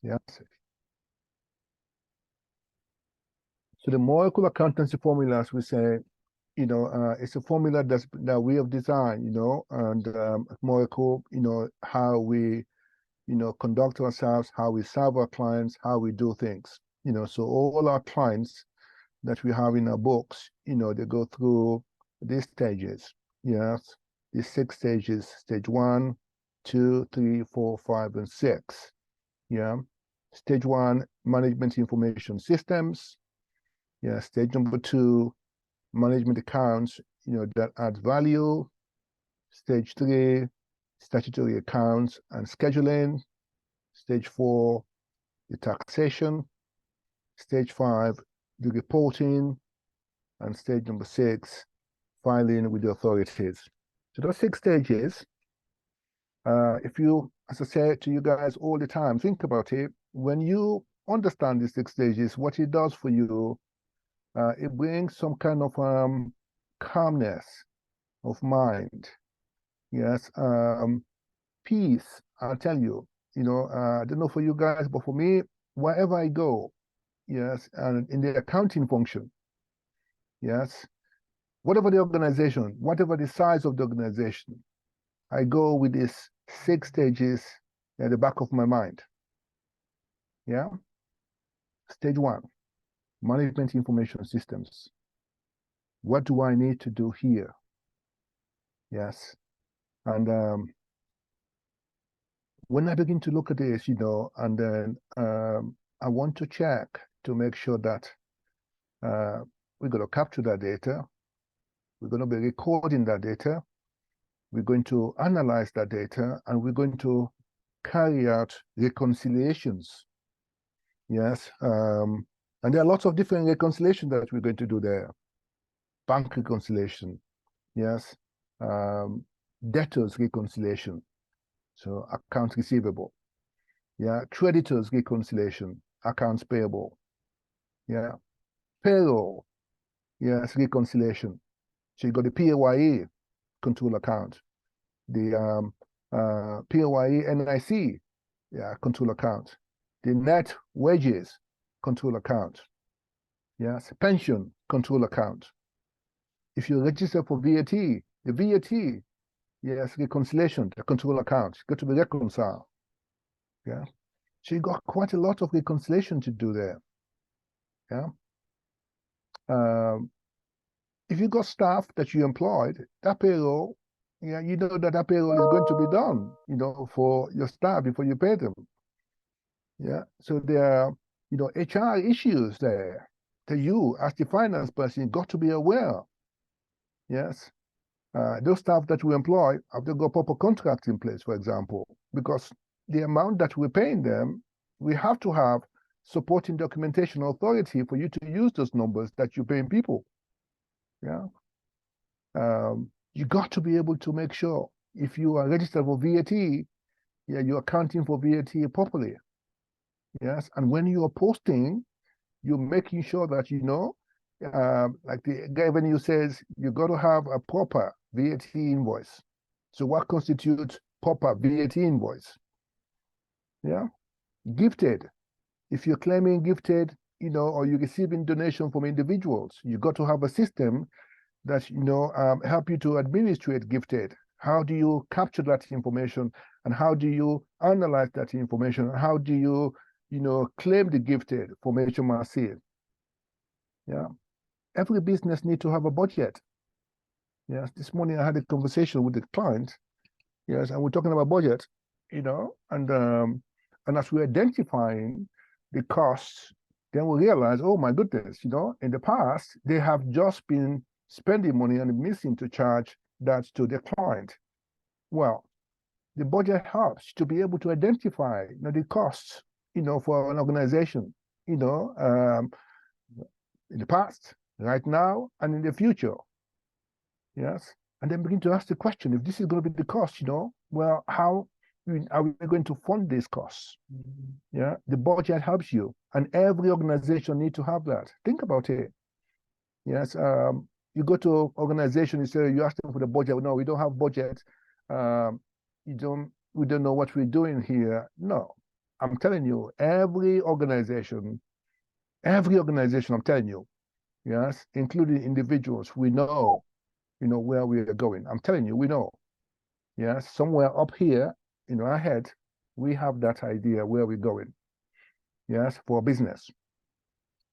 Yes. So the Moracle Accountancy Formula, as we say, it's a formula that we have designed, and Moracle, how we, conduct ourselves, how we serve our clients, how we do things. So all our clients that we have in our books, they go through these stages. Yes, these 6 stages: stage 1, 2, 3, 4, 5, and 6. Yeah. Stage 1, management information systems. Yeah. Stage number 2, management accounts, that add value. Stage 3, statutory accounts and scheduling. Stage 4, the taxation. Stage 5, the reporting. And stage number 6, filing with the authorities. So those 6 stages, if you, as I say to you guys all the time, think about it. When you understand these 6 stages, what it does for you, it brings some kind of calmness of mind. Yes, peace. I'll tell you. I don't know for you guys, but for me, wherever I go, yes, and in the accounting function, yes, whatever the organization, whatever the size of the organization, I go with these 6 stages at the back of my mind. Yeah. Stage 1, management information systems. What do I need to do here? Yes. And when I begin to look at this, and then I want to check to make sure that we're going to capture that data. We're going to be recording that data. We're going to analyze that data, and we're going to carry out reconciliations. Yes. And there are lots of different reconciliations that we're going to do there. Bank reconciliation. Yes. Debtors reconciliation. So accounts receivable. Yeah. Creditors reconciliation. Accounts payable. Yeah. Payroll. Yes. Reconciliation. So you got the PAYE control account. The PAYE NIC, yeah, control account. The net wages control account. Yes, pension control account. If you register for VAT, the VAT, yes, reconciliation, the control account, got to be reconciled. Yeah. So you got quite a lot of reconciliation to do there. Yeah. If you got staff that you employed, that payroll, yeah, you know that payroll is going to be done, for your staff before you pay them. Yeah. So there are, HR issues there that you, as the finance person, got to be aware. Yes. Those staff that we employ have to got proper contracts in place, for example, because the amount that we're paying them, we have to have supporting documentation authority for you to use those numbers that you're paying people. Yeah. You got to be able to make sure if you are registered for VAT, yeah, you're accounting for VAT properly. Yes. And when you are posting, you're making sure that like the revenue says, you got to have a proper VAT invoice. So what constitutes proper VAT invoice? Yeah. Gifted. If you're claiming gifted, or you're receiving donation from individuals, you got to have a system that, help you to administrate gifted. How do you capture that information, and how do you analyze that information? How do you, claim the gifted for HMRC? Yeah. Every business needs to have a budget. Yes. This morning I had a conversation with the client. Yes, and we're talking about budget, and as we're identifying the costs, then we realize, oh my goodness, in the past they have just been spending money and missing to charge that to the client. Well, the budget helps to be able to identify, the costs, for an organization, in the past, right now, and in the future. Yes. And then begin to ask the question, if this is going to be the cost, well, how are we going to fund these costs? Yeah. The budget helps you, and every organization needs to have that. Think about it. Yes. You go to organization, you say, you ask them for the budget. No, we don't have budget. We don't know what we're doing here. No. I'm telling you, every organization, I'm telling you, yes, including individuals, we know, where we are going. I'm telling you, we know. Yes, somewhere up here in our head, we have that idea where we're going. Yes, for business.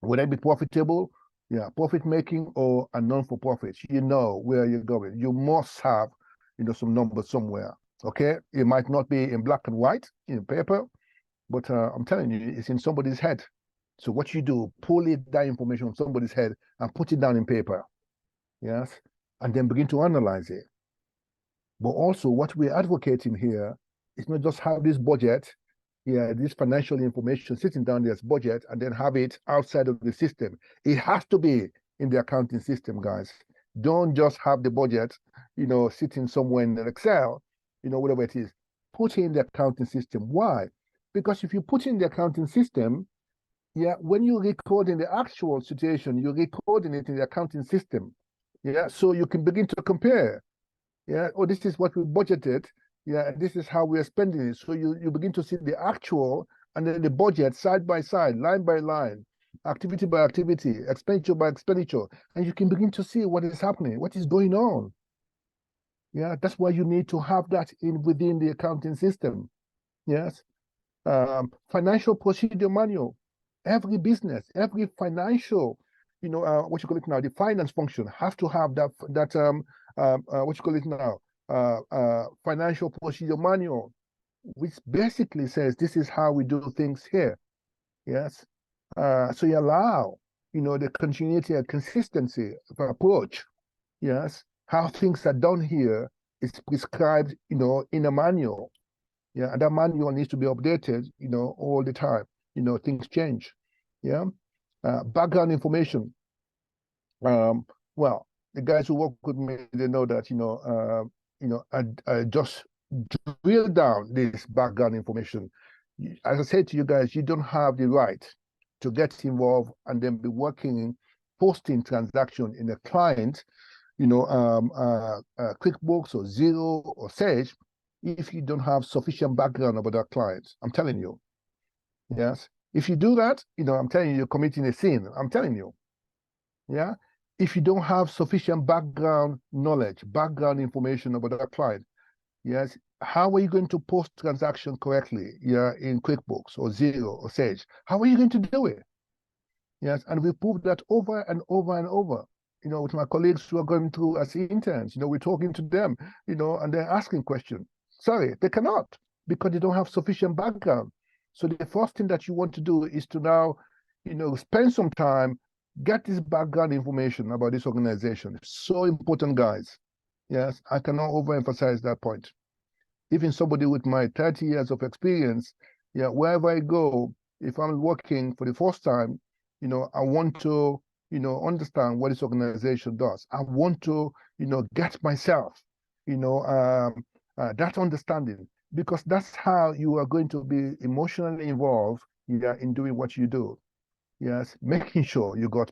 Would it be profitable? Yeah, profit making or a non-for-profit? You know where you're going. You must have, some numbers somewhere. Okay, it might not be in black and white in paper, but I'm telling you, it's in somebody's head. So what you do, pull that information from somebody's head and put it down in paper. Yes, and then begin to analyze it. But also, what we're advocating here is not just have this budget, this financial information sitting down there as budget and then have it outside of the system. It has to be in the accounting system, guys. Don't just have the budget, sitting somewhere in an Excel, whatever it is. Put it in the accounting system. Why? Because if you put in the accounting system, when you record in the actual situation, you're recording it in the accounting system. So you can begin to compare. Oh, this is what we budgeted. This is how we are spending it. So you begin to see the actual and then the budget side by side, line by line, activity by activity, expenditure by expenditure, and you can begin to see what is happening, what is going on. That's why you need to have that within the accounting system. Yes. Financial procedure manual. Every business, every financial, what you call it now, the finance function has to have that what you call it now, financial procedure manual, which basically says this is how we do things here. Yes. So you allow, the continuity and consistency of approach. Yes. How things are done here is prescribed, in a manual. And that manual needs to be updated, all the time. Things change. Background information. Well, the guys who work with me, they know that, I just drill down this background information. As I said to you guys, you don't have the right to get involved and then be working, posting transaction in a client, QuickBooks or Xero or Sage, if you don't have sufficient background about that client. I'm telling you. Yes. If you do that, I'm telling you, you're committing a sin. I'm telling you. If you don't have sufficient background knowledge, background information about that client, yes, how are you going to post transaction correctly, in QuickBooks or Xero or Sage? How are you going to do it? Yes, and we proved that over and over and over. With my colleagues who are going through as interns, we're talking to them, and they're asking questions. Sorry, they cannot because they don't have sufficient background. So the first thing that you want to do is to now, spend some time, get this background information about this organization. It's so important, guys. Yes, I cannot overemphasize that point. Even somebody with my 30 years of experience, wherever I go, if I'm working for the first time, I want to, understand what this organization does. I want to, get myself, that understanding, because that's how you are going to be emotionally involved, in doing what you do. Yes, making sure you got,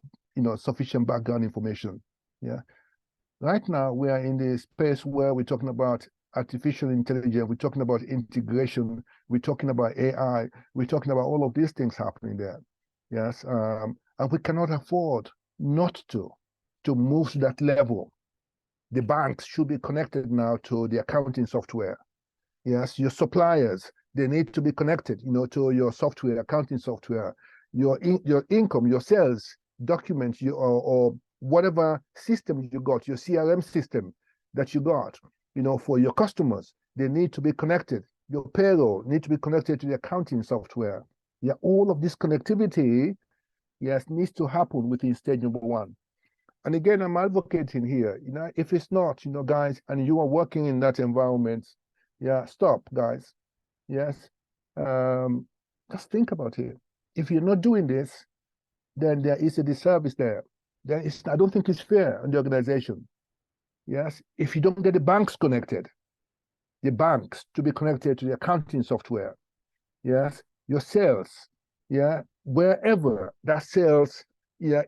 sufficient background information. Right now, we are in the space where we're talking about artificial intelligence, we're talking about integration, we're talking about AI, we're talking about all of these things happening there. Yes, and we cannot afford not to move to that level. The banks should be connected now to the accounting software. Yes, your suppliers, they need to be connected, to your software, accounting software, your income, your sales documents, or whatever system you got, your CRM system that you got, for your customers, they need to be connected. Your payroll need to be connected to the accounting software. All of this connectivity, yes, needs to happen within stage number one. And again, I'm advocating here, if it's not, guys, and you are working in that environment, stop, guys. Yes. Just think about it. If you're not doing this, then there is a disservice there. I don't think it's fair on the organization. Yes. If you don't get the banks connected, the banks to be connected to the accounting software, yes, your sales, wherever that sales,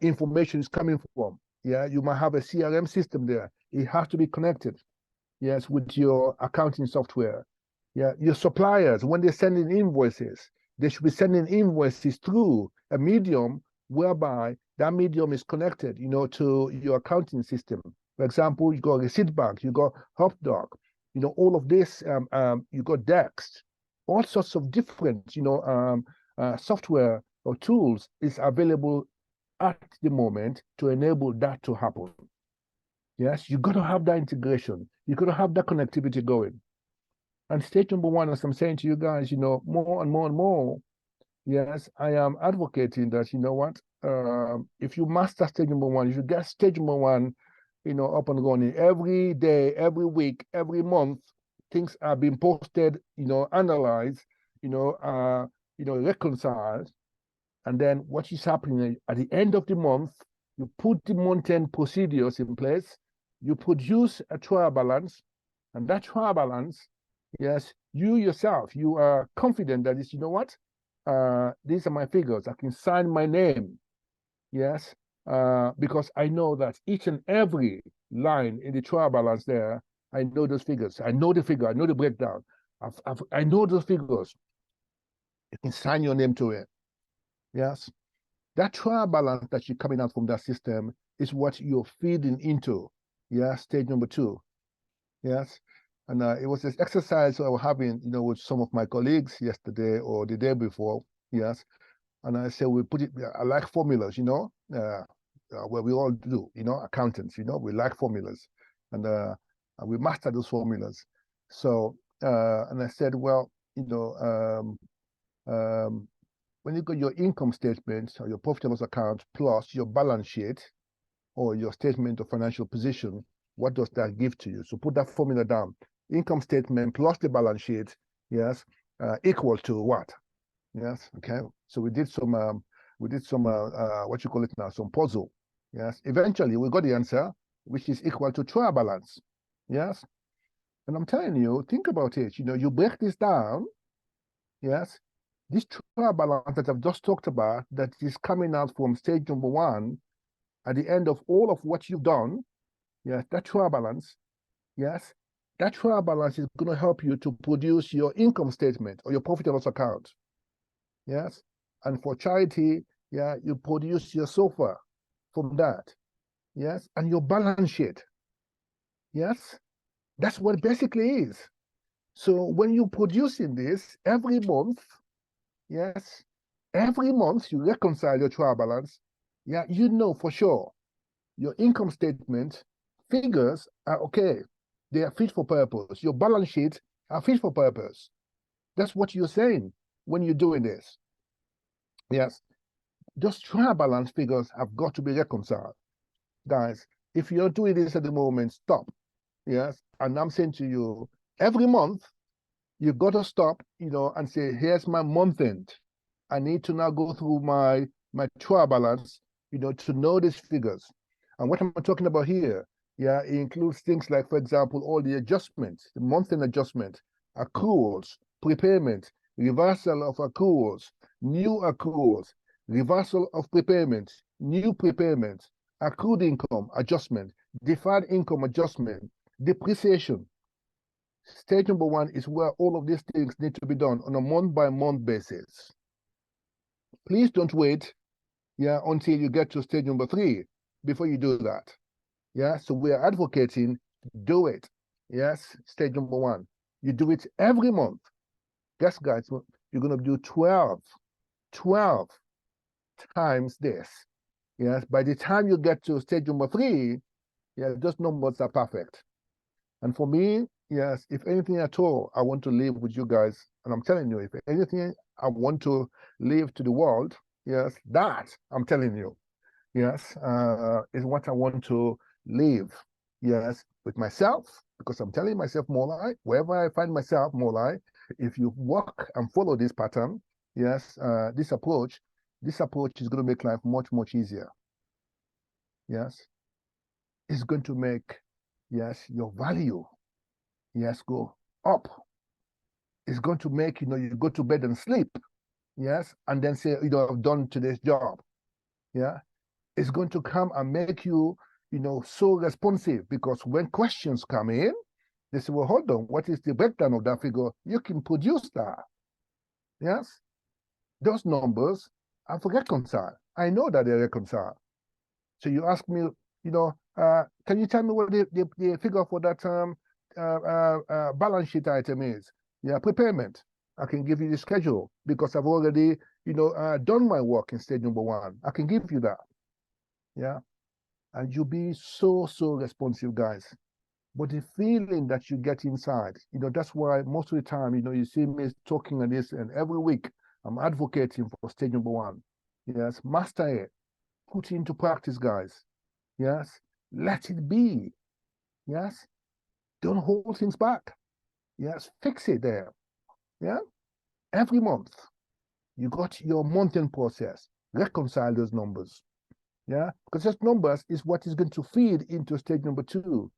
information is coming from, you might have a CRM system there. It has to be connected, yes, with your accounting software. Your suppliers, when they send in invoices, They should be sending invoices through a medium whereby that medium is connected, to your accounting system. For example, you got Receipt Bank, you got HubDoc, all of this, you got Dex, all sorts of different, software or tools is available at the moment to enable that to happen. Yes, you got to have that integration. You got to have that connectivity going. And stage number one, as I'm saying to you guys, more and more and more, yes, I am advocating that, if you master stage number one, if you get stage number one, up and running every day, every week, every month, things are being posted, analyzed, reconciled. And then what is happening at the end of the month, you put the month-end procedures in place, you produce a trial balance, and that trial balance, yes, you yourself, you are confident that it's, these are my figures. I can sign my name, yes, because I know that each and every line in the trial balance there, I know those figures. I know the figure. I know the breakdown. I know those figures. You can sign your name to it. Yes. That trial balance that you're coming out from that system is what you're feeding into. Yeah, stage number two. Yes. And it was this exercise I was having, with some of my colleagues yesterday or the day before. Yes. And I said, we put it, I like formulas, where we all do, accountants, we like formulas. And we master those formulas. So, and I said, well, when you got your income statement or your profit and loss account plus your balance sheet or your statement of financial position, what does that give to you? So put that formula down. Income statement plus the balance sheet, yes, equal to what? Yes, okay. So we did some what you call it now, some puzzle. Yes, eventually we got the answer, which is equal to trial balance. Yes, and I'm telling you, think about it. You break this down. Yes, this trial balance that I've just talked about, that is coming out from stage number one, at the end of all of what you've done. Yes, that trial balance. Yes, that trial balance is going to help you to produce your income statement or your profit and loss account. Yes, and for charity, yeah, you produce your SOFA from that. Yes, and your balance sheet. Yes, that's what it basically is. So when you're producing this every month, yes, every month you reconcile your trial balance, yeah, for sure your income statement figures are okay. They are fit for purpose. Your balance sheet are fit for purpose. That's what you're saying when you're doing this. Yes, those trial balance figures have got to be reconciled. Guys, if you're doing this at the moment, stop. Yes, and I'm saying to you, every month, you've got to stop, and say, here's my month end. I need to now go through my trial balance, to know these figures. And what I'm talking about here, yeah, it includes things like, for example, all the adjustments, the month-end adjustment, accruals, prepayment, reversal of accruals, new accruals, reversal of prepayment, new prepayment, accrued income adjustment, deferred income adjustment, depreciation. Stage number one is where all of these things need to be done on a month-by-month basis. Please don't wait, yeah, until you get to stage number three before you do that. Yeah, so we are advocating, do it. Yes, stage number one. You do it every month. Guess, guys, you're going to do 12 times this. Yes, by the time you get to stage number three, yeah, those numbers are perfect. And for me, yes, if anything at all, I want to live with you guys. And I'm telling you, if anything I want to leave to the world, yes, that I'm telling you, yes, is what I want to live, yes, with myself, because I'm telling myself more like, wherever I find myself more like, if you work and follow this pattern, yes, this approach is going to make life much, much easier. Yes, it's going to make, yes, your value, yes, go up. It's going to make, you go to bed and sleep, yes, and then say, I've done today's job. Yeah, it's going to come and make you, so responsive, because when questions come in, they say, well, hold on, what is the breakdown of that figure? You can produce that. Yes, those numbers and for reconcile. I know that they reconcile. So you ask me, can you tell me what the figure for that balance sheet item is? Yeah, prepayment. I can give you the schedule because I've already, done my work in stage number 1. I can give you that. Yeah. And you'll be so responsive, guys. But the feeling that you get inside, that's why most of the time, you see me talking on this, and every week I'm advocating for stage number 1. Yes, master it, put it into practice, guys. Yes, let it be. Yes, don't hold things back. Yes, fix it there. Yeah, every month you got your month-end process. Reconcile those numbers. Yeah, because those numbers is what is going to feed into stage number 2,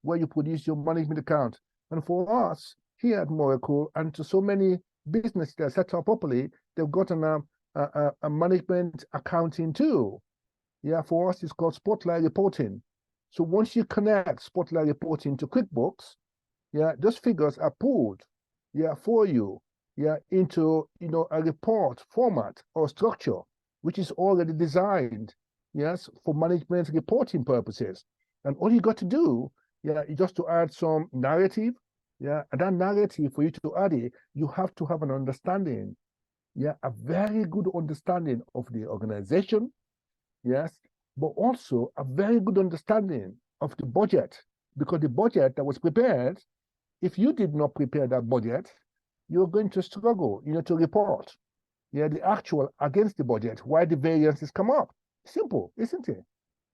where you produce your management account. And for us here at Moracle, and to so many businesses that are set up properly, they've gotten a management accounting tool. Yeah, for us, it's called Spotlight Reporting. So once you connect Spotlight Reporting to QuickBooks, yeah, those figures are pulled, yeah, for you, yeah, into, a report format or structure, which is already designed, yes, for management reporting purposes. And all you got to do, yeah, is just to add some narrative, yeah, and that narrative, for you to add it, you have to have an understanding, yeah, a very good understanding of the organization, yes, but also a very good understanding of the budget, because the budget that was prepared, if you did not prepare that budget, you're going to struggle, to report, yeah, the actual against the budget, why the variances come up. Simple, isn't it?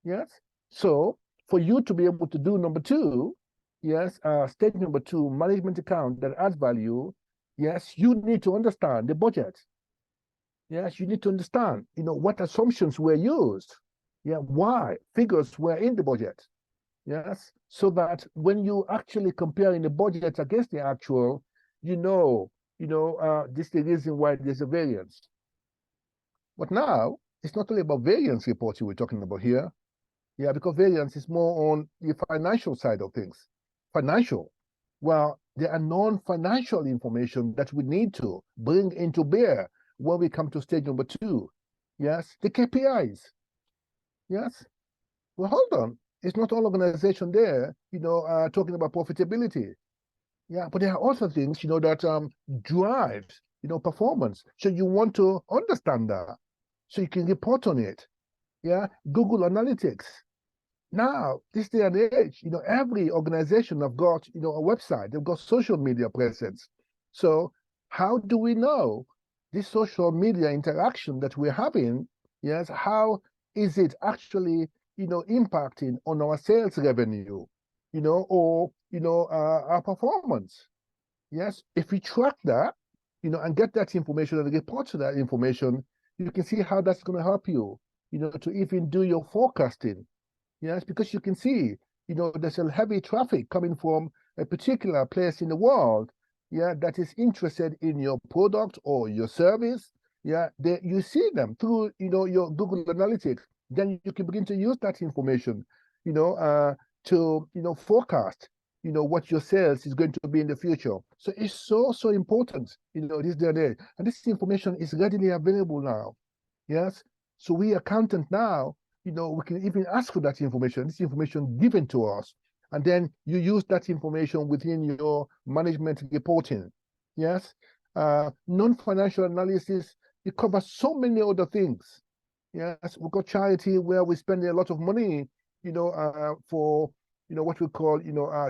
Yes. So for you to be able to do number 2, yes, stage number 2, management account that adds value, yes, you need to understand the budget. Yes, you need to understand, what assumptions were used. Yeah, why figures were in the budget. Yes, so that when you actually comparing the budget against the actual, this is the reason why there's a variance. But now it's not only about variance reporting we're talking about here. Yeah, because variance is more on the financial side of things. Financial. Well, there are non-financial information that we need to bring into bear when we come to stage number 2. Yes, the KPIs. Yes. Well, hold on. It's not all organization there, talking about profitability. Yeah, but there are also things, that drives, performance. So you want to understand that, so you can report on it. Yeah, Google Analytics. Now, this day and age, every organization have got, a website. They've got social media presence. So how do we know this social media interaction that we're having? Yes, how is it actually, impacting on our sales revenue, or, our performance? Yes, if we track that, and get that information and report to that information, you can see how that's going to help you, to even do your forecasting. Yes, because you can see, there's a heavy traffic coming from a particular place in the world, yeah, that is interested in your product or your service. Yeah, you see them through, your Google Analytics. Then you can begin to use that information, to, forecast, what your sales is going to be in the future. So it's so important, this day and age. And this information is readily available now. Yes. So we accountant now, we can even ask for that information, this information given to us. And then you use that information within your management reporting. Yes. Non-financial analysis, it covers so many other things. Yes. We've got charity where we spend a lot of money, for, what we call,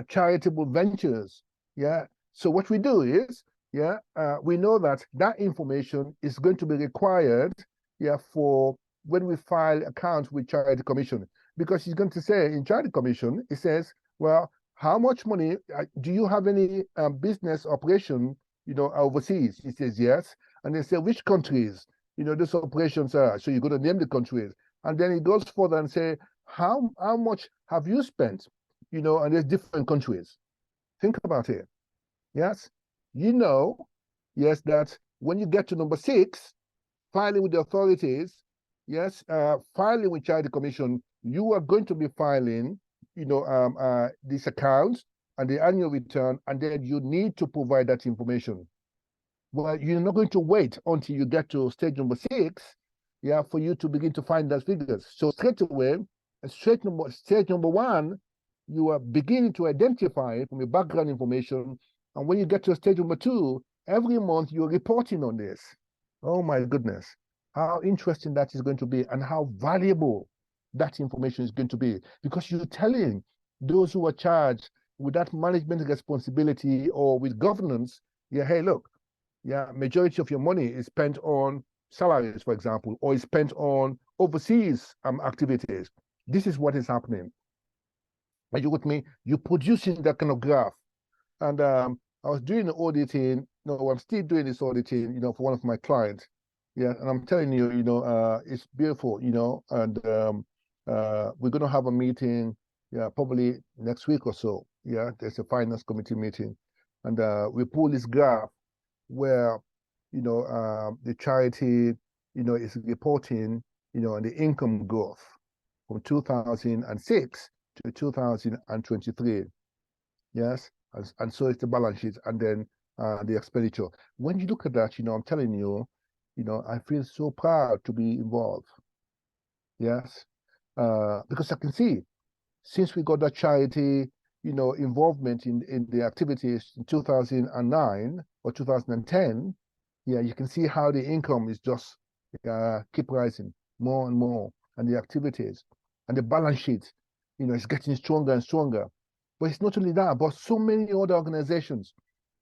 charitable ventures. Yeah. So what we do is, yeah, we know that that information is going to be required, yeah, for when we file accounts with Charity Commission, because he's going to say in Charity Commission, it says, well, how much money, do you have any business operation, overseas? He says, yes. And they say, which countries, these operations are? So you're going to name the countries. And then he goes further and say, how much have you spent, and there's different countries. Think about it. Yes. Yes, that when you get to number 6, filing with the authorities, yes, filing with Charity Commission, you are going to be filing, these accounts and the annual return, and then you need to provide that information. Well, you're not going to wait until you get to stage number 6, yeah, for you to begin to find those figures. So straight away, stage number 1, you are beginning to identify it from your background information. And when you get to stage number 2, every month you're reporting on this. Oh my goodness, how interesting that is going to be, and how valuable that information is going to be, because you're telling those who are charged with that management responsibility or with governance, yeah, hey, look, yeah, majority of your money is spent on salaries, for example, or is spent on overseas activities. This is what is happening. Are you with me? You're producing that kind of graph. And I was doing the auditing. No, I'm still doing this auditing, for one of my clients. Yeah, and I'm telling you, it's beautiful, and we're going to have a meeting, yeah, probably next week or so. Yeah, there's a finance committee meeting, and we pull this graph where, the charity, is reporting, on the income growth from 2006 to 2023. Yes, and so it's the balance sheet, and then the expenditure. When you look at that, I'm telling you, I feel so proud to be involved. Yes, because I can see since we got that charity, involvement in the activities in 2009 or 2010, yeah, you can see how the income is just keep rising more and more, and the activities and the balance sheet, is getting stronger and stronger. But it's not only that, but so many other organizations.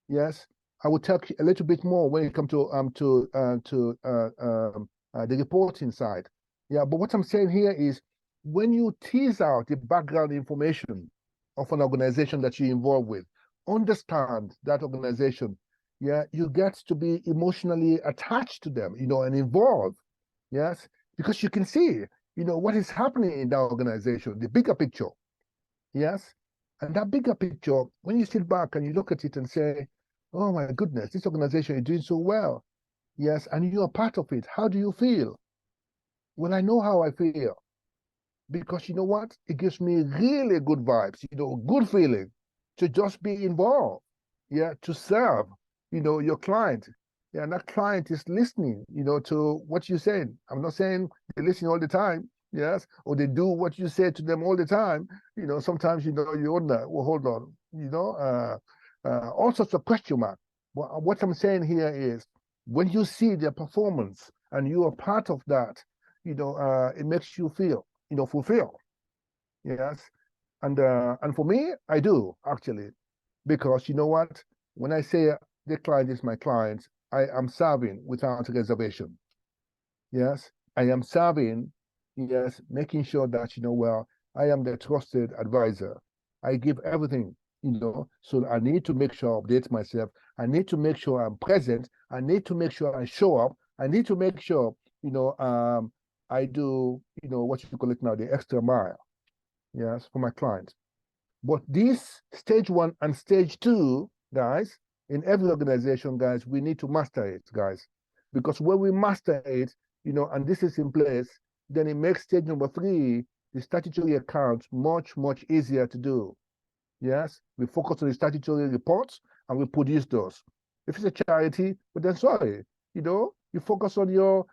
Yes, I will talk a little bit more when it comes to the reporting side. Yeah, but what I'm saying here is, when you tease out the background information of an organization that you're involved with, understand that organization. Yeah, you get to be emotionally attached to them, and involved. Yes, because you can see, what is happening in that organization, the bigger picture. Yes, and that bigger picture, when you sit back and you look at it and say, oh my goodness, this organization is doing so well. Yes, and you are part of it. How do you feel? Well, I know how I feel, because you know what? It gives me really good vibes, good feeling to just be involved. Yeah, to serve, your client. Yeah, and that client is listening, to what you're saying. I'm not saying they listen all the time, yes, or they do what you say to them all the time. Sometimes, you wonder, well, hold on, all sorts of question mark. Well, what I'm saying here is, when you see their performance and you are part of that, it makes you feel, fulfilled. Yes. And for me, I do actually, because you know what? When I say the client is my client, I am serving without reservation. Yes. I am serving, yes, making sure that, well, I am the trusted advisor. I give everything, so I need to make sure I update myself. I need to make sure I'm present. I need to make sure I show up. I need to make sure, I do, what you call it now, the extra mile. Yes, for my clients. But this stage 1 and stage 2, guys, in every organization, guys, we need to master it, guys. Because when we master it, and this is in place, then it makes stage number 3, the statutory accounts, much, much easier to do. Yes, we focus on the statutory reports and we produce those. If it's a charity, but then sorry, you focus on the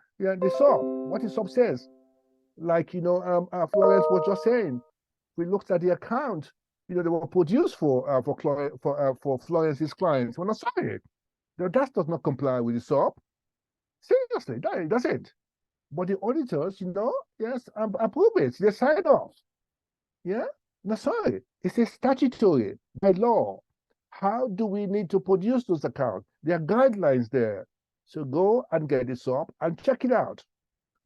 SOP, what the SOP says. Like, Florence was just saying, we looked at the account, they were produced for Florence's clients. We're not sorry. That does not comply with the SOP. Seriously, that doesn't. But the auditors, yes, approve it. They sign off. Yeah? No, sorry. It's a statutory by law. How do we need to produce those accounts? There are guidelines there. So go and get the SOP and check it out.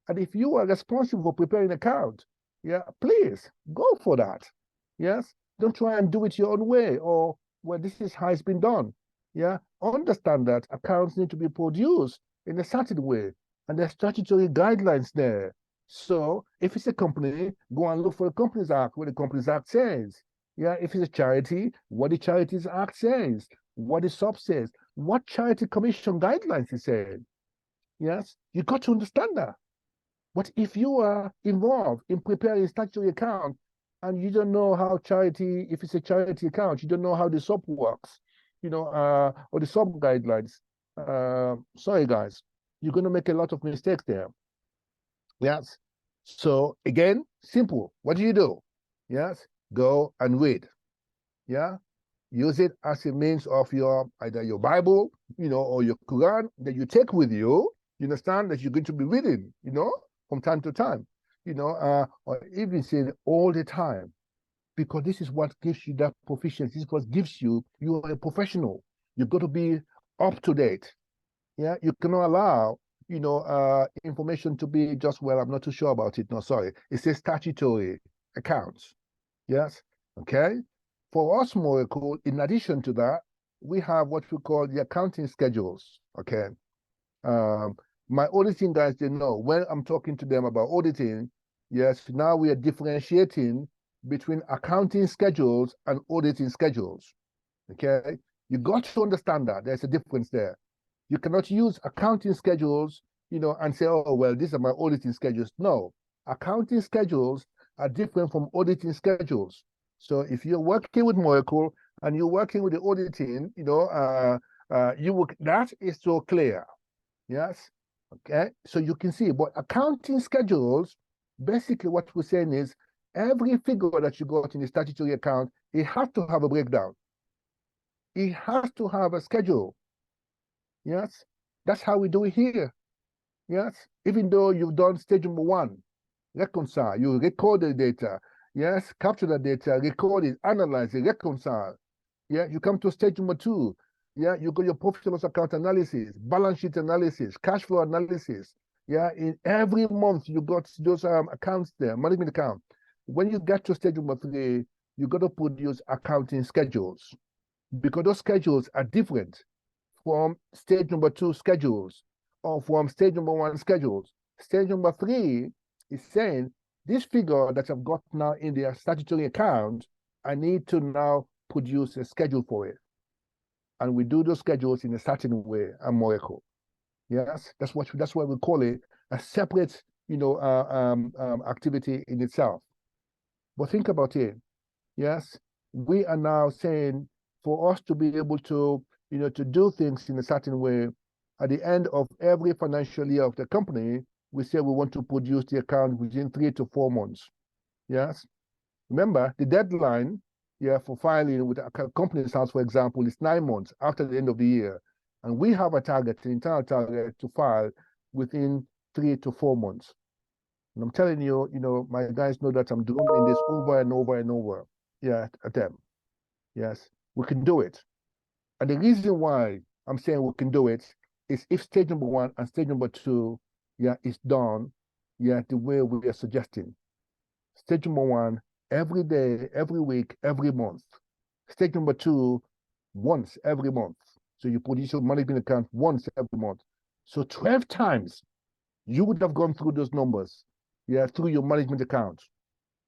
And if you are responsible for preparing an account, yeah, please go for that. Yes, don't try and do it your own way, or, well, this is how it's been done. Yeah, understand that accounts need to be produced in a certain way, and there's statutory guidelines there. So if it's a company, go and look for the Companies Act, what the Companies Act says. Yeah, if it's a charity, what the Charities Act says, what the SOP says, what Charity Commission guidelines is saying. Yes, you got to understand that. But if you are involved in preparing a statutory account and you don't know how charity, if it's a charity account, you don't know how the SOP works, or the SOP guidelines, sorry guys, you're going to make a lot of mistakes there. Yes. So again, simple. What do? Yes. Go and read. Yeah. Use it as a means of your either your Bible, or your Quran that you take with you. You understand that you're going to be reading, from time to time, or even saying all the time, because this is what gives you that proficiency. This is what gives you are a professional. You've got to be up to date. Yeah, you cannot allow information to be just, well, I'm not too sure about it. No, sorry, it's a statutory accounts. Yes, okay. For us, Moracle, in addition to that, we have what we call the accounting schedules. Okay. My auditing guys, they know when I'm talking to them about auditing. Yes, now we are differentiating between accounting schedules and auditing schedules. Okay, you got to understand that there's a difference there. You cannot use accounting schedules, and say, oh, well, these are my auditing schedules. No, accounting schedules are different from auditing schedules. So if you're working with Moracle and you're working with the auditing, that is so clear. Yes. Okay. So you can see, but accounting schedules, basically what we're saying is every figure that you got in the statutory account, it has to have a breakdown. It has to have a schedule. Yes. That's how we do it here. Yes. Even though you've done stage number 1, reconcile, you record the data. Yes. Capture the data, record it, analyze it, reconcile. Yeah. You come to stage number 2. Yeah. You got your profit and loss account analysis, balance sheet analysis, cash flow analysis. Yeah. In every month, you got those accounts there, management account. When you get to stage number 3, you got to produce accounting schedules, because those schedules are different from stage number 2 schedules or from stage number 1 schedules. Stage number 3 is saying this figure that I've got now in the statutory account, I need to now produce a schedule for it. And we do those schedules in a certain way at Moracle. Yes, that's why we call it a separate, activity in itself. But think about it. Yes, we are now saying for us to be able to, to do things in a certain way, at the end of every financial year of the company, we say we want to produce the account within 3 to 4 months. Yes. Remember, the deadline, for filing with a company's house, for example, is 9 months after the end of the year. And we have a target, an internal target, to file within 3 to 4 months. And I'm telling you, my guys know that I'm doing this over and over and over. Yeah, at them. Yes, we can do it. And the reason why I'm saying we can do it is if stage number 1 and stage number 2, is done, the way we are suggesting. Stage number 1, every day, every week, every month. Stage number 2, once every month. So you produce your management account once every month. So 12 times you would have gone through those numbers, through your management account.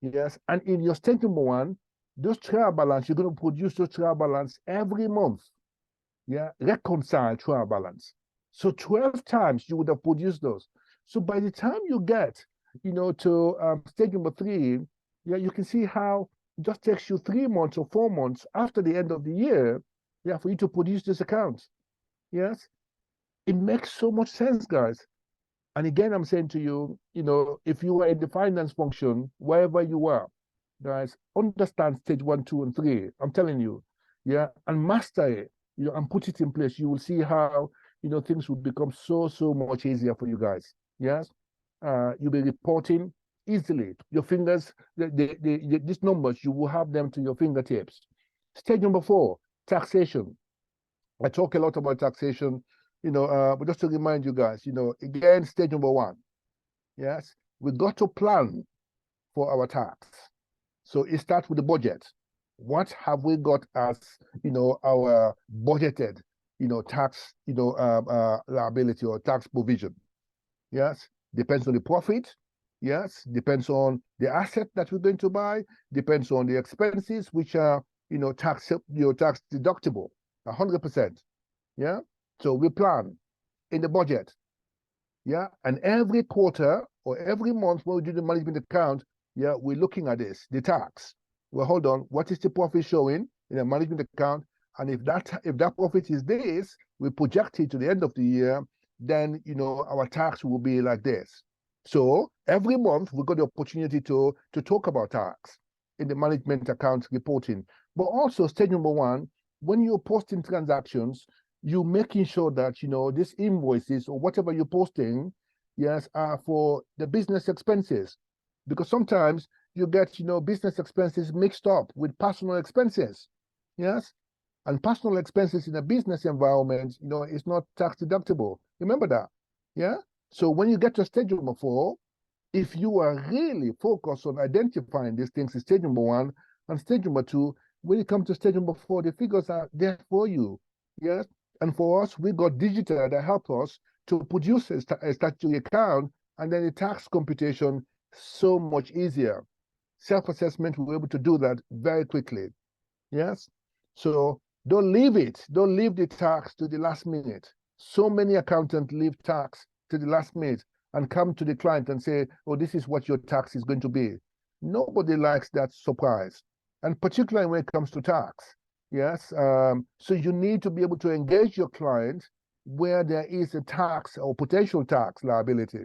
Yes, and in your stage number 1, those trial balance, you're going to produce those trial balance every month. Reconcile trial balance. So 12 times you would have produced those. So by the time you get, to stage number 3, you can see how it just takes you 3 months or 4 months after the end of the year, for you to produce this account. Yes, it makes so much sense, guys. And again, I'm saying to you, if you are in the finance function, wherever you are, guys, understand stage 1, 2, and 3. I'm telling you, and master it, and put it in place. You will see how, things will become so much easier for you guys. Yes, you'll be reporting easily. Your fingers, these numbers, you will have them to your fingertips. Stage number 4, taxation. I talk a lot about taxation, but just to remind you guys, again, stage number 1, yes, we got to plan for our tax. So it starts with the budget. What have we got as, our budgeted, tax, liability or tax provision? Yes, depends on the profit. Yes, depends on the asset that we're going to buy. Depends on the expenses, which are, tax deductible, 100%. Yeah, so we plan in the budget. Yeah, and every quarter or every month when we do the management account, we're looking at this, the tax. Well, hold on, what is the profit showing in a management account? And if that profit is this, we project it to the end of the year, then our tax will be like this. So every month we got the opportunity to talk about tax in the management account reporting. But also stage number one, when you're posting transactions, you're making sure that these invoices or whatever you're posting, yes, are for the business expenses. Because sometimes you get business expenses mixed up with personal expenses. Yes. And personal expenses in a business environment, is not tax deductible. Remember that. Yeah. So when you get to stage number 4, if you are really focused on identifying these things in stage number 1 and stage number 2, when you come to stage number 4, the figures are there for you. Yes. And for us, we got digital that help us to produce a statutory account, and then the tax computation so much easier. Self-assessment, we're able to do that very quickly. Yes. So don't leave it. Don't leave the tax to the last minute. So many accountants leave tax to the last minute and come to the client and say, oh, this is what your tax is going to be. Nobody likes that surprise. And particularly when it comes to tax. Yes. So you need to be able to engage your client where there is a tax or potential tax liability.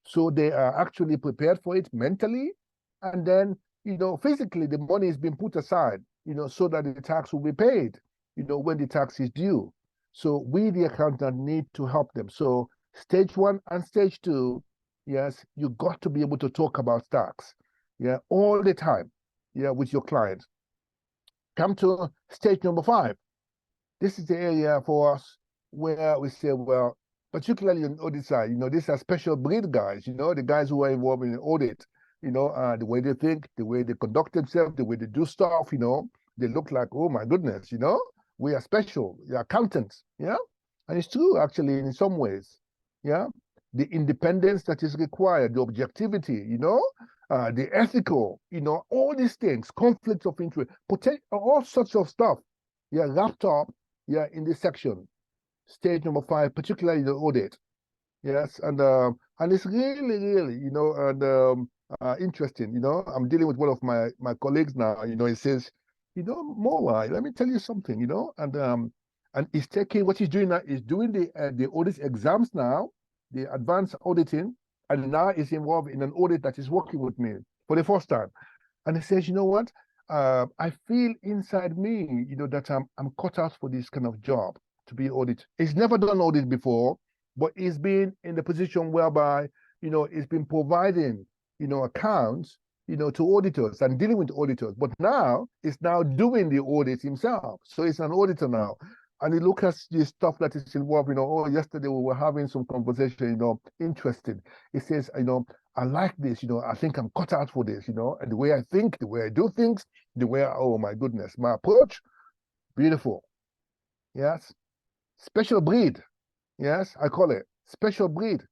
So they are actually prepared for it mentally. And then, physically, the money is being put aside, so that the tax will be paid, when the tax is due. So we, the accountant, need to help them. So stage 1 and stage 2, yes, you got to be able to talk about tax, yeah, all the time, yeah, with your client. Come to stage number 5. This is the area for us where we say, well, particularly on the audit side, these are special breed guys, the guys who are involved in audit, the way they think, the way they conduct themselves, the way they do stuff, they look like, oh my goodness, we are special, we are accountants, yeah? And it's true, actually, in some ways, yeah? The independence that is required, the objectivity, the ethical, all these things, conflicts of interest, all sorts of stuff, yeah, wrapped up, yeah, in this section, stage number 5, particularly the audit, yes, and it's really, really, interesting. I'm dealing with one of my colleagues now. He says, Mora, let me tell you something. And he's taking what he's doing now. He's doing the audit exams now, the advanced auditing, and now he's involved in an audit that is working with me for the first time. And he says, you know what? I feel inside me, that I'm cut out for this kind of job to be audit. He's never done audit before, but he's been in the position whereby, he's been providing, accounts, to auditors and dealing with auditors. But now he's now doing the audit himself. So he's an auditor now. And he looks at the stuff that is involved, oh, yesterday we were having some conversation, interested. He says, I like this, I think I'm cut out for this, and the way I think, the way I do things, oh my goodness, my approach, beautiful. Yes. Special breed. Yes, I call it special breed,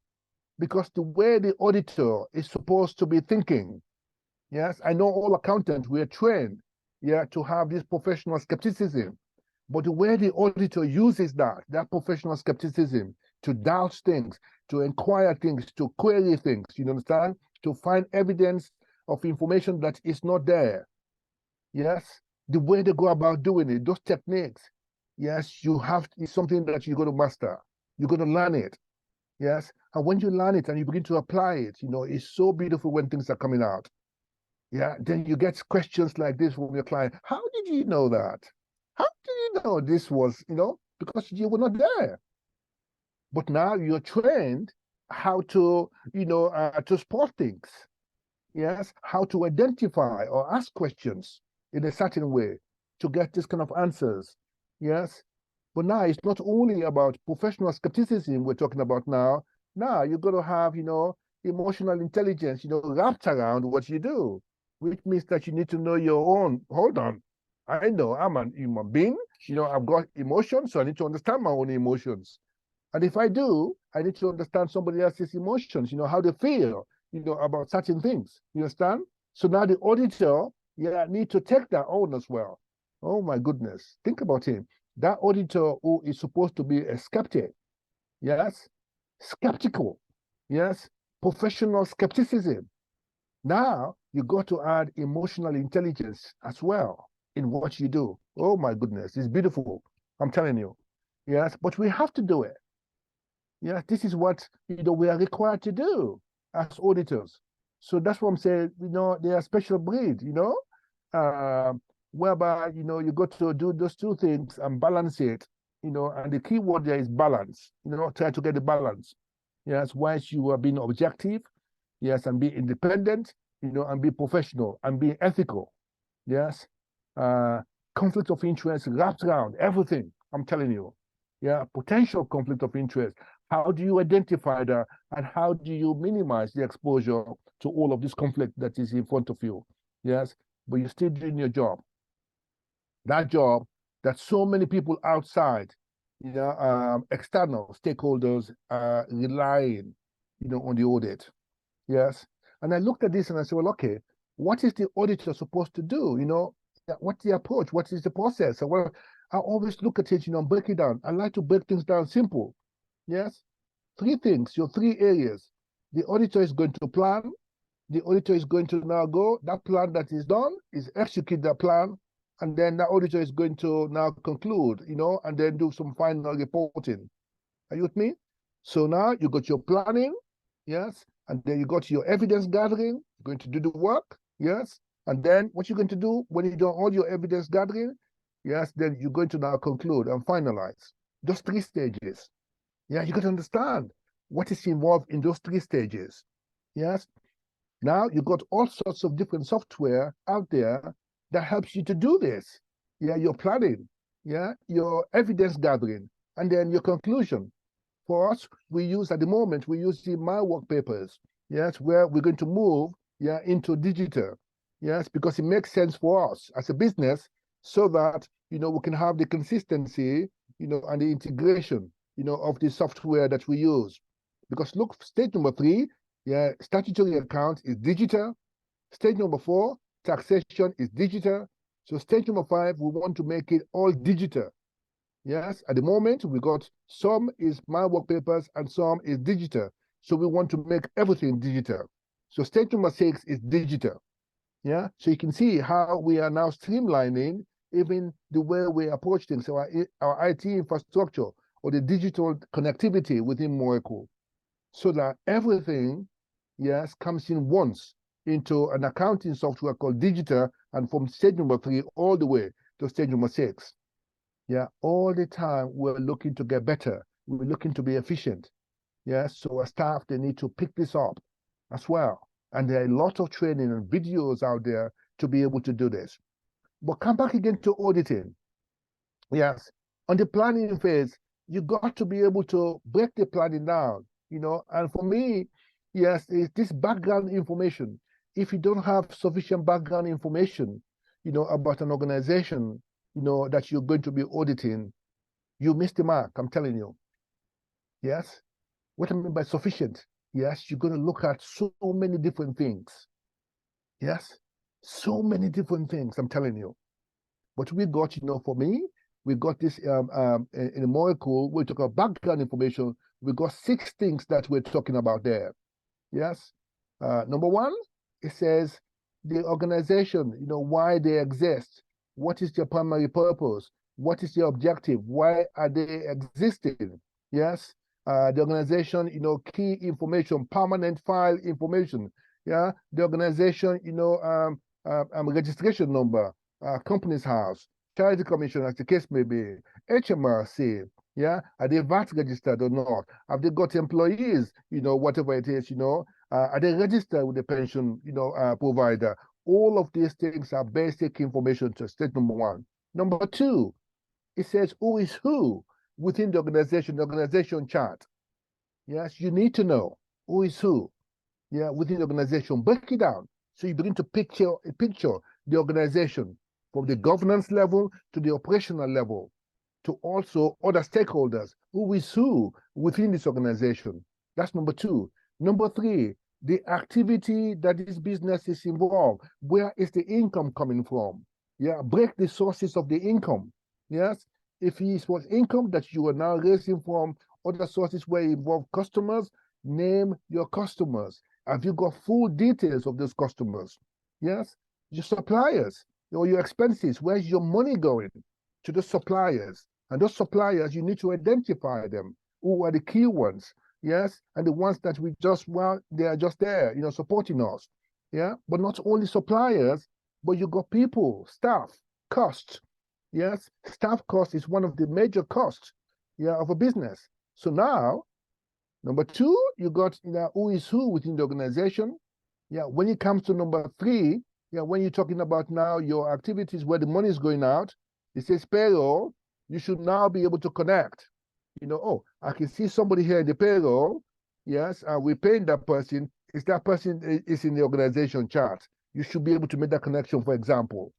because the way the auditor is supposed to be thinking. Yes, I know all accountants, we are trained, yeah, to have this professional skepticism. But the way the auditor uses that professional skepticism to doubt things, to inquire things, to query things, you understand? To find evidence of information that is not there. Yes, the way they go about doing it, those techniques, yes, it's something that you're going to master. You're going to learn it. Yes, and when you learn it and you begin to apply it, it's so beautiful when things are coming out. Yeah, then you get questions like this from your client. How did you know that? How did you know this was, because you were not there. But now you're trained how to, to spot things. Yes, how to identify or ask questions in a certain way to get this kind of answers. Yes, but now it's not only about professional skepticism we're talking about now. Now you're going to have, emotional intelligence, wrapped around what you do, which means that you need to know your own. Hold on. I know I'm an human being. I've got emotions, so I need to understand my own emotions. And if I do, I need to understand somebody else's emotions, how they feel, about certain things. You understand? So now the auditor, need to take that on as well. Oh my goodness. Think about him. That auditor who is supposed to be a skeptic. Yes. Skeptical. Yes. Professional skepticism. Now you got to add emotional intelligence as well in what you do. Oh my goodness, it's beautiful. I'm telling you. Yes, but we have to do it. Yes, this is what we are required to do as auditors. So that's what I'm saying. They are special breed. Uh, whereby you got to do those two things and balance it. And the key word there is balance. Try to get the balance. Yes, once you are being objective, yes, and be independent, and be professional and be ethical. Yes, uh, conflict of interest wraps around everything. I'm telling you. Yeah, potential conflict of interest. How do you identify that, and how do you minimize the exposure to all of this conflict that is in front of you? Yes, but you're still doing your job. That job that so many people outside, external stakeholders are relying, on the audit. Yes. And I looked at this and I said, well, okay, what is the auditor supposed to do? What's the approach? What is the process? So, well, I always look at it, and break it down. I like to break things down simple. Yes. Three things, your three areas. The auditor is going to plan. The auditor is going to now go. That plan that is done is execute that plan. And then the auditor is going to now conclude, and then do some final reporting. Are you with me? So now you got your planning, yes, and then you got your evidence gathering. You're going to do the work, yes, and then what you're going to do when you do all your evidence gathering, yes, then you're going to now conclude and finalize. Those three stages. Yeah, you got to understand what is involved in those three stages. Yes. Now you got all sorts of different software out there that helps you to do this. Yeah, your planning, yeah, your evidence gathering, and then your conclusion. For us, we use the My Work papers, yes, where we're going to move, into digital, yes, because it makes sense for us as a business, so that we can have the consistency, and the integration, of the software that we use. Because look, stage number 3, statutory account is digital. Stage number 4, taxation is digital. So stage number 5, we want to make it all digital. Yes, at the moment, we got some is My Work papers and some is digital. So we want to make everything digital. So stage number 6 is digital. Yeah, so you can see how we are now streamlining even the way we approach things, so our IT infrastructure or the digital connectivity within Moracle, so that everything, yes, comes in once into an accounting software called digital, and from stage number 3 all the way to stage number 6. Yeah, all the time we're looking to get better. We're looking to be efficient. Yeah, so our staff, they need to pick this up as well. And there are a lot of training and videos out there to be able to do this. But come back again to auditing. Yes, on the planning phase, you got to be able to break the planning down, and for me, yes, it's this background information. If you don't have sufficient background information, about an organization, that you're going to be auditing, you miss the mark, I'm telling you. Yes, what I mean by sufficient, yes, you're going to look at so many different things. Yes, so many different things, I'm telling you. But we got, for me, we got this in Moracle, we talk about background information. We got 6 things that we're talking about there. Yes. Number 1, it says the organization, why they exist. What is their primary purpose? What is their objective? Why are they existing? Yes. The organization, key information, permanent file information. Yeah. The organization, registration number, company's house, charity commission, as the case may be, HMRC, yeah, are they VAT registered or not? Have they got employees, whatever it is, are they registered with the pension, provider? All of these things are basic information to state number 1. Number 2, it says who is who within the organization chart. Yes, you need to know who is who, within the organization. Break it down so you begin to picture the organization from the governance level to the operational level, to also other stakeholders, who is who within this organization. That's number 2. Number 3, the activity that this business is involved. Where is the income coming from? Yeah, break the sources of the income. Yes, if it was income that you are now raising from other sources where you involve customers, name your customers. Have you got full details of those customers? Yes, your suppliers. or your expenses, where's your money going? To the suppliers. And those suppliers, you need to identify them. Who are the key ones? Yes. And the ones that we just, well, they are just there, supporting us. Yeah. But not only suppliers, but you got people, staff, cost. Yes. Staff cost is one of the major costs, of a business. So now, number two, you got, who is who within the organization. Yeah. When it comes to number three, when you're talking about now your activities where the money is going out, it says payroll, you should now be able to connect. Oh, I can see somebody here in the payroll. Yes, and we're paying that person. Is that person is in the organization chart? You should be able to make that connection, for example.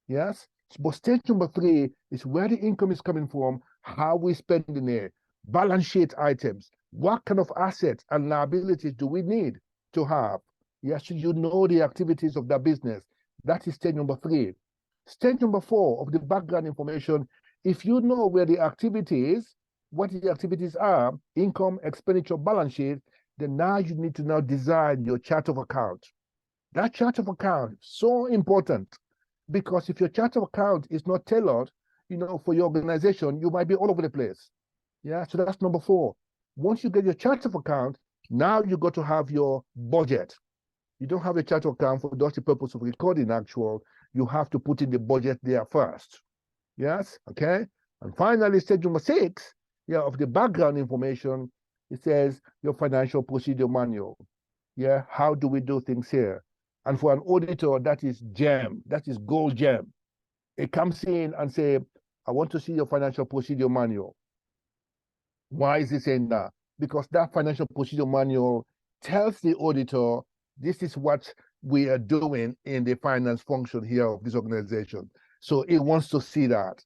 Yes, but stage number three is where the income is coming from, how we spending it, balance sheet items. What kind of assets and liabilities do we need to have? Yes, so you know the activities of that business. That is stage number three. Stage number four of the background information, if you know where the activities, what the activities are, income, expenditure, balance sheet, then now you need to now design your chart of account. That chart of account is so important, because if your chart of account is not tailored, for your organization, you might be all over the place. Yeah, so that's number four. Once you get your chart of account, now you got to have your budget. You don't have a chart of account for just the purpose of recording actual. You have to put in the budget there first. Yes, okay. And finally, stage number six, of the background information, it says your financial procedure manual. Yeah, how do we do things here? And for an auditor, that is gem, that is gold gem. It comes in and say, I want to see your financial procedure manual. Why is it saying that? Because that financial procedure manual tells the auditor, this is what we are doing in the finance function here of this organization. So it wants to see that.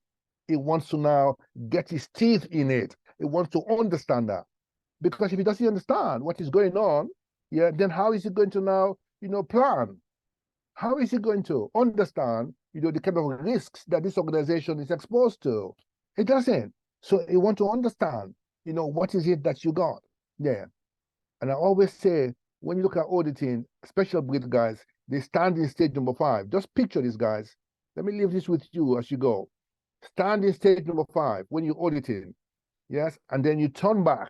It wants to now get his teeth in it. It wants to understand that. Because if he doesn't understand what is going on, then how is he going to now, plan? How is he going to understand, the kind of risks that this organization is exposed to? It doesn't. So he wants to understand, what is it that you got there? And I always say, when you look at auditing, special breed guys, they stand in stage number 5. Just picture these guys. Let me leave this with you as you go. Stand in stage number 5 when you're auditing, yes? And then you turn back,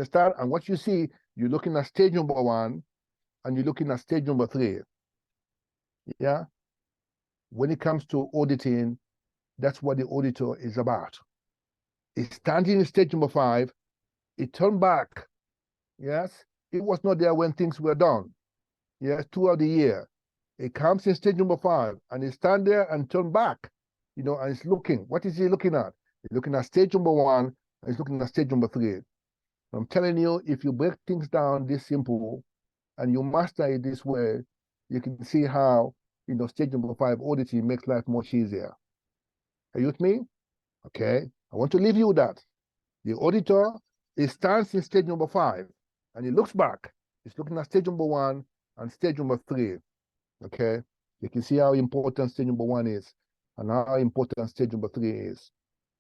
start, and what you see, you're looking at stage number 1, and you're looking at stage number 3. Yeah? When it comes to auditing, that's what the auditor is about. It's standing in stage number 5, it turned back, yes? It was not there when things were done, yes, throughout the year. It comes in stage number 5, and it stand there and turn back, and it's looking. What is he looking at? He's looking at stage number 1, and he's looking at stage number 3. I'm telling you, if you break things down this simple, and you master it this way, you can see how, stage number 5 auditing makes life much easier. Are you with me? Okay. I want to leave you with that. The auditor, he stands in stage number 5, and he looks back. He's looking at stage number 1 and stage number 3. Okay. You can see how important stage number 1 is and how important stage number 3 is.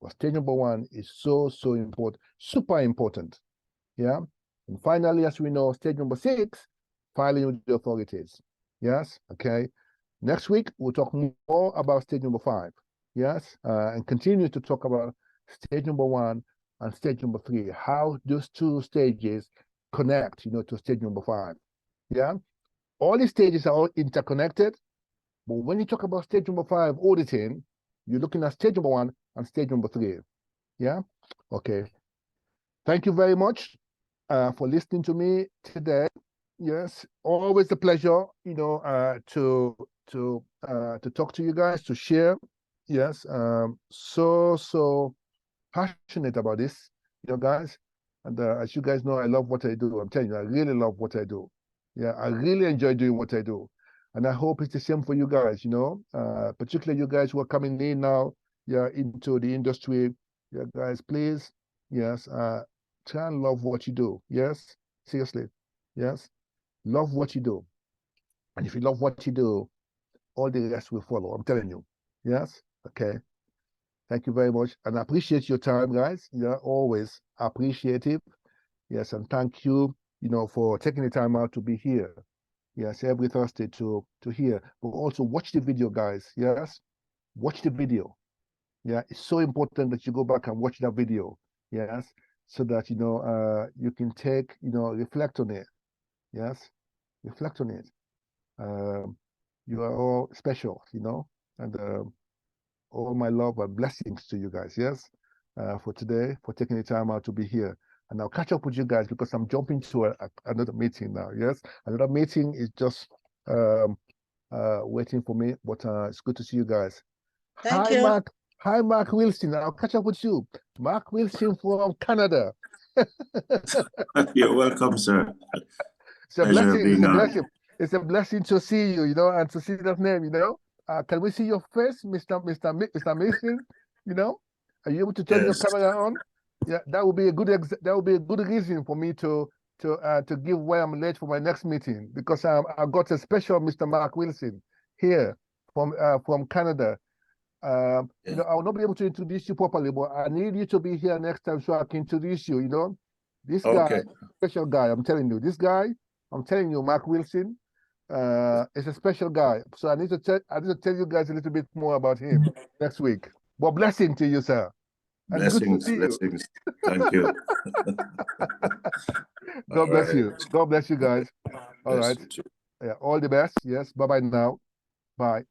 But stage number 1 is so, so important, super important. Yeah. And finally, as we know, stage number 6, filing with the authorities. Yes. Okay. Next week, we'll talk more about stage number 5. Yes. And continue to talk about stage number 1 and stage number 3, how those two stages connect, to stage number 5. Yeah. All these stages are all interconnected. But when you talk about stage number 5 auditing, you're looking at stage number 1 and stage number 3. Yeah. Okay. Thank you very much for listening to me today. Yes, always a pleasure, to talk to you guys, to share. Yes, so passionate about this, guys. And as you guys know, I love what I do. I'm telling you, I really love what I do. Yeah, I really enjoy doing what I do. And I hope it's the same for you guys, particularly you guys who are coming in now, into the industry. Yeah, guys, please, yes, try and love what you do. Yes, seriously, yes, love what you do. And if you love what you do, all the rest will follow. I'm telling you. Yes, okay. Thank you very much. And I appreciate your time, guys. Always appreciative. Yes, and thank you, for taking the time out to be here. Yes, every Thursday to hear. But also watch the video, guys. Yes, watch the video. Yeah, it's so important that you go back and watch that video. Yes, so that you can take, reflect on it. Yes, reflect on it. Um, you are all special, and all my love and blessings to you guys. Yes, for today, for taking the time out to be here. And I'll catch up with you guys because I'm jumping to another meeting now. Yes, another meeting is just waiting for me, but it's good to see you guys. Thank Hi, you. Mark. Hi, Mark Wilson. I'll catch up with you. Mark Wilson from Canada. You're welcome, sir. It's a Pleasure blessing. It's being a on. blessing. It's a blessing to see you, and to see that name, Can we see your face, Mr. Mason? Are you able to turn your Yes. camera on? Yeah, that would be a good reason for me to give why I'm late for my next meeting, because I got a special Mr. Mark Wilson here from Canada. Yeah. I will not be able to introduce you properly, but I need you to be here next time so I can introduce you. This guy, Okay. special guy. I'm telling you, this guy. I'm telling you, Mark Wilson, is a special guy. So I need to tell you guys a little bit more about him next week. But blessing to you, sir. And good to Blessings, see you. blessings. Thank you. God bless right. you. God bless you guys. All Bless right. you too. Yeah, all the best. Yes. Bye-bye now. Bye.